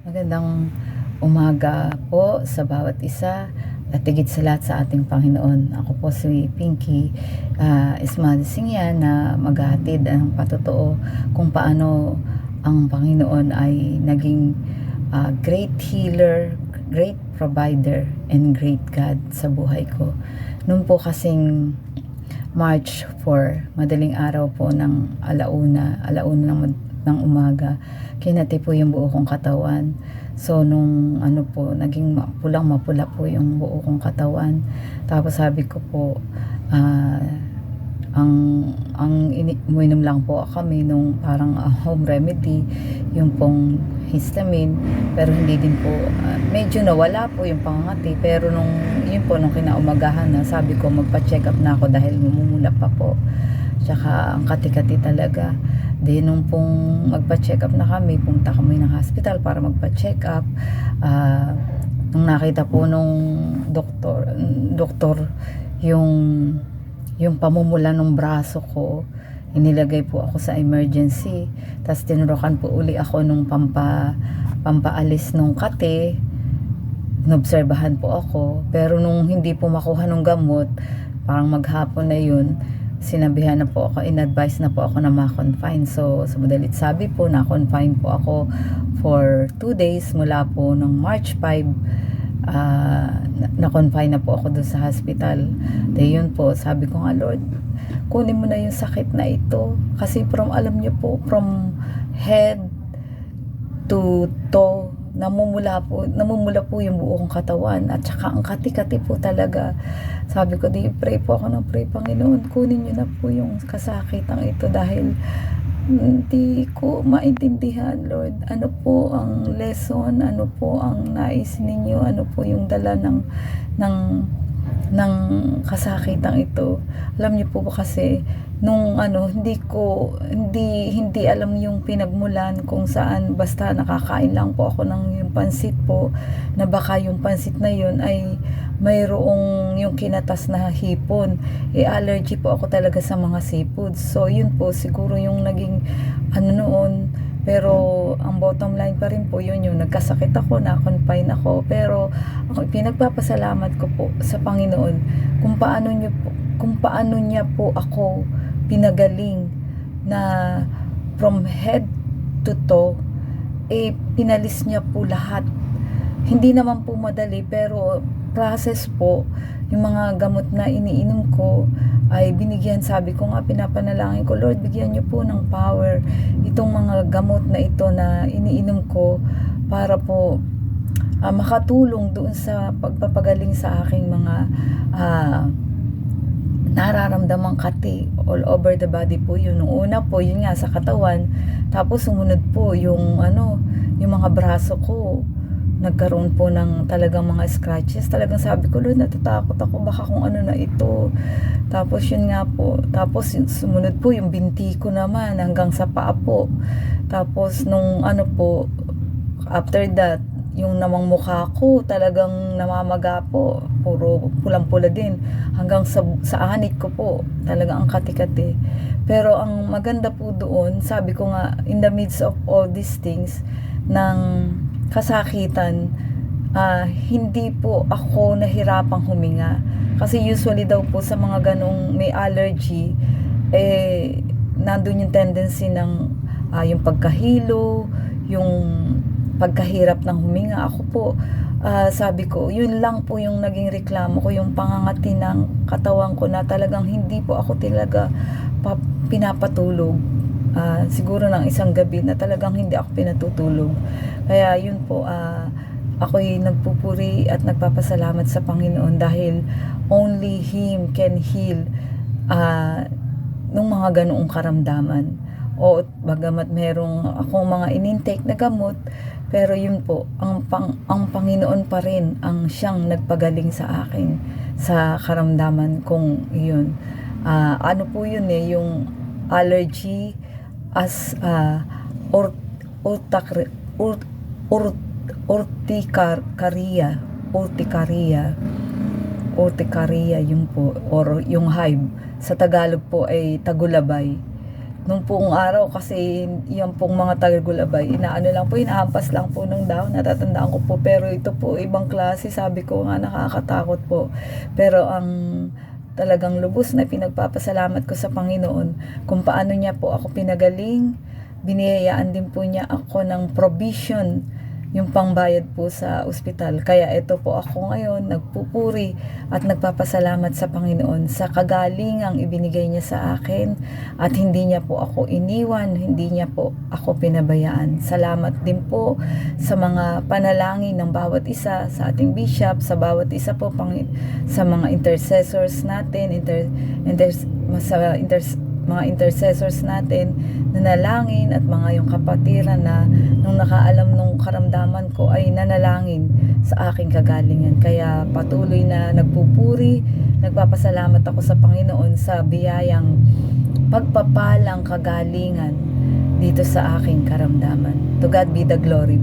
Magandang umaga po sa bawat isa at higit sa lahat sa ating Panginoon. Ako po si Pinky Ismadisingyan na maghahatid ng patotoo kung paano ang Panginoon ay naging great healer, great provider, and great God sa buhay ko. Noon po kasing March 4, madaling araw po ng alauna ng umaga, kinati po yung buo kong katawan. So nung naging mapula po yung buo kong katawan. Tapos sabi ko po, uminom lang po kami nung parang home remedy, yung pong histamine, pero hindi din po, medyo nawala po yung pangangati, pero nung kinaumagahan na, sabi ko magpa-check up na ako dahil mumula pa po, tsaka ang kati-kati talaga. Then nung pong magpa-check up na kami, punta kami ng hospital para magpa-check up. Nung nakita po nung doktor yung pamumula ng braso ko, inilagay po ako sa emergency. Tapos tinurukan po uli ako nung pampaalis nung kate. Inobserbahan po ako. Pero nung hindi po makuha ng gamot, parang maghapon na yun, sinabihan na po ako, in-advise na po ako na ma-confine. So madalit sabi po, na-confine po ako for 2 days mula po ng March 5. Na-confine na po ako doon sa hospital. Then yun po, sabi ko nga, Lord, kunin mo na yung sakit na ito. Kasi alam niyo po, from head to toe, namumula po yung buo kong katawan, at saka ang kati-kati po talaga. Sabi ko, pray po ako ng pray, Panginoon, kunin niyo na po yung kasakitang ito dahil hindi ko maintindihan, Lord, ano po ang lesson, ano po ang nais ninyo, ano po yung dala ng kasakitang ito. Alam niyo po ba kasi nung hindi alam yung pinagmulan kung saan, basta nakakain lang po ako ng yung pansit po, na baka yung pansit na yun ay mayroong yung kinatas na hipon. Allergy po ako talaga sa mga seafoods. So yun po siguro yung naging noon. Pero ang bottom line pa rin po yun, yung nagkasakit ako, na-confine ako. Pero ako pinagpapasalamat ko po sa Panginoon kung paano niya po ako pinagaling, na from head to toe, pinalis niya po lahat. Hindi naman po madali, pero process po. Yung mga gamot na iniinom ko ay binigyan, sabi ko nga, pinapanalangin ko, Lord, bigyan niyo po ng power itong mga gamot na ito na iniinom ko para po makatulong doon sa pagpapagaling sa aking mga nararamdamang kati all over the body po. Yun nung una po, yun nga sa katawan, tapos sumunod po yung mga braso ko, nagkaroon po ng talagang mga scratches. Talagang sabi ko, Lord, natatakot ako, baka kung ano na ito. Tapos yun nga po, tapos sumunod po yung binti ko naman hanggang sa paa po. Tapos nung after that, yung namang mukha ko talagang namamaga po, puro pulang-pula din, hanggang sa anit ko po, talagang ang kati-kati. Pero ang maganda po doon, sabi ko nga, in the midst of all these things, ng kasakitan, hindi po ako nahirapang huminga. Kasi usually daw po sa mga ganong may allergy, nandun yung tendency ng yung pagkahilo, yung pagkahirap ng huminga. Ako po, sabi ko, yun lang po yung naging reklamo ko, yung pangangati ng katawan ko, na talagang hindi po ako talaga pinapatulog. Siguro ng isang gabi na talagang hindi ako pinatutulog. Kaya yun po, ako'y nagpupuri at nagpapasalamat sa Panginoon dahil only Him can heal nung mga ganoong karamdaman. O bagamat merong akong mga inintake na gamot, pero yun po, ang Panginoon pa rin ang siyang nagpagaling sa akin sa karamdaman kong yun. Po yun yung allergy as urticaria yun po, or yung hive. Sa Tagalog po ay tagulabay. nung pong araw kasi yung pong mga taga-gulabay, inaano lang po, inahampas lang po ng dahon, natatandaan ko po. Pero ito po, ibang klase, sabi ko nga nakakatakot po. Pero ang talagang lubos na pinagpapasalamat ko sa Panginoon kung paano niya po ako pinagaling, biniyayaan din po niya ako ng provision, yung pangbayad po sa ospital. Kaya ito po ako ngayon, nagpupuri at nagpapasalamat sa Panginoon sa kagalingang ibinigay niya sa akin at hindi niya po ako iniwan, hindi niya po ako pinabayaan. Salamat din po sa mga panalangin ng bawat isa, sa ating bishop, sa bawat isa po, sa mga intercessors natin, mga intercessors natin, nanalangin, at mga yung kapatiran na nung nakaalam nung karamdaman ko ay nanalangin sa aking kagalingan. Kaya patuloy na nagpupuri, nagpapasalamat ako sa Panginoon sa biyayang pagpapalang kagalingan dito sa aking karamdaman. To God be the glory.